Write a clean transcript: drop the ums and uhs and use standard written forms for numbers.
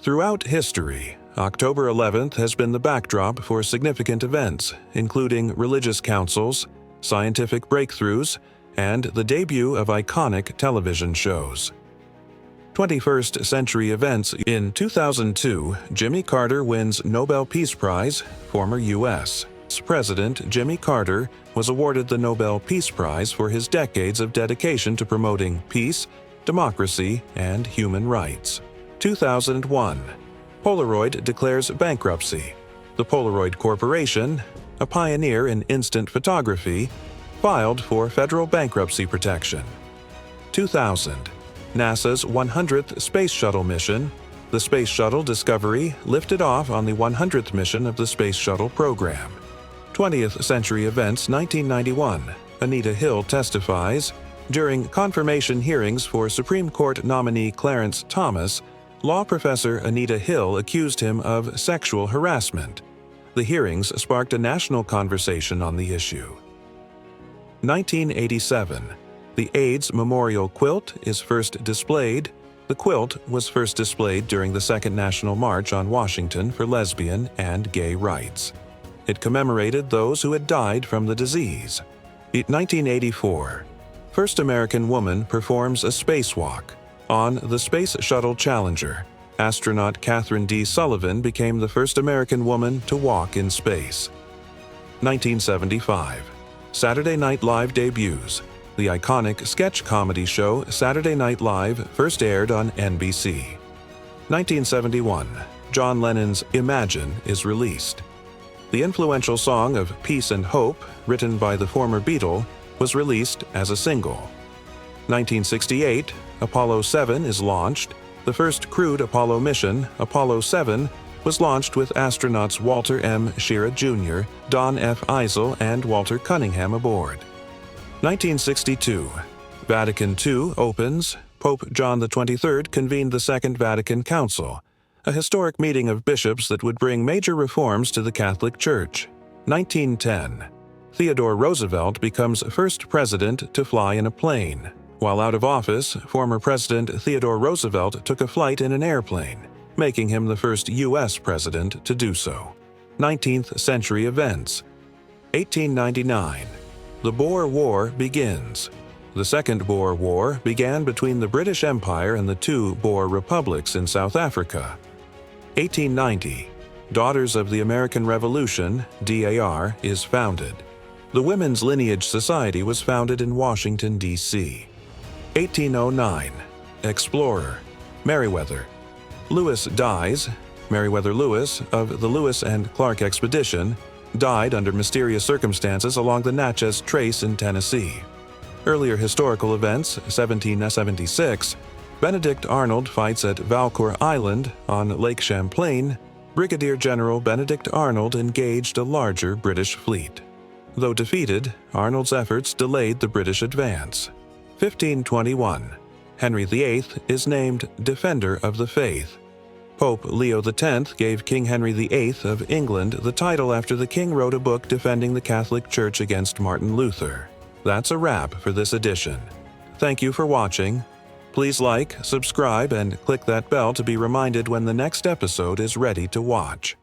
Throughout history, October 11th has been the backdrop for significant events, including religious councils, scientific breakthroughs, and the debut of iconic television shows. 21st century events. In 2002, Jimmy Carter wins Nobel Peace Prize. Former U.S. President Jimmy Carter was awarded the Nobel Peace Prize for his decades of dedication to promoting peace, democracy, and human rights. 2001. Polaroid declares bankruptcy. The Polaroid Corporation, a pioneer in instant photography, filed for federal bankruptcy protection. 2000. NASA's 100th Space Shuttle mission. The Space Shuttle Discovery lifted off on the 100th mission of the Space Shuttle program. 20th century events. 1991. Anita Hill testifies. During confirmation hearings for Supreme Court nominee Clarence Thomas, law professor Anita Hill accused him of sexual harassment. The hearings sparked a national conversation on the issue. 1987. The AIDS Memorial Quilt is first displayed. The quilt was first displayed during the Second National March on Washington for lesbian and gay rights. It commemorated those who had died from the disease. 1984. First American woman performs a spacewalk. On the Space Shuttle Challenger, astronaut Catherine D. Sullivan became the first American woman to walk in space. 1975. Saturday Night Live debuts. The iconic sketch comedy show Saturday Night Live first aired on NBC. 1971. John Lennon's Imagine is released. The influential song of Peace and Hope, written by the former Beatle, was released as a single. 1968. Apollo 7 is launched. The first crewed Apollo mission, Apollo 7, was launched with astronauts Walter M. Schirra Jr., Don F. Eisel, and Walter Cunningham aboard. 1962. Vatican II opens. Pope John XXIII convened the Second Vatican Council, a historic meeting of bishops that would bring major reforms to the Catholic Church. 1910. Theodore Roosevelt becomes first president to fly in a plane. While out of office, former President Theodore Roosevelt took a flight in an airplane, making him the first U.S. president to do so. 19th century events. 1899. The Boer War begins. The Second Boer War began between the British Empire and the two Boer republics in South Africa. 1890. Daughters of the American Revolution, DAR, is founded. The Women's Lineage Society was founded in Washington, D.C. 1809. Explorer. Meriwether. Lewis dies. Meriwether Lewis, of the Lewis and Clark Expedition, died under mysterious circumstances along the Natchez Trace in Tennessee. Earlier historical events. 1776. Benedict Arnold fights at Valcour Island on Lake Champlain. Brigadier General Benedict Arnold engaged a larger British fleet. Though defeated, Arnold's efforts delayed the British advance. 1521. Henry VIII is named Defender of the Faith. Pope Leo X gave King Henry VIII of England the title after the king wrote a book defending the Catholic Church against Martin Luther. That's a wrap for this edition. Thank you for watching. Please like, subscribe, and click that bell to be reminded when the next episode is ready to watch.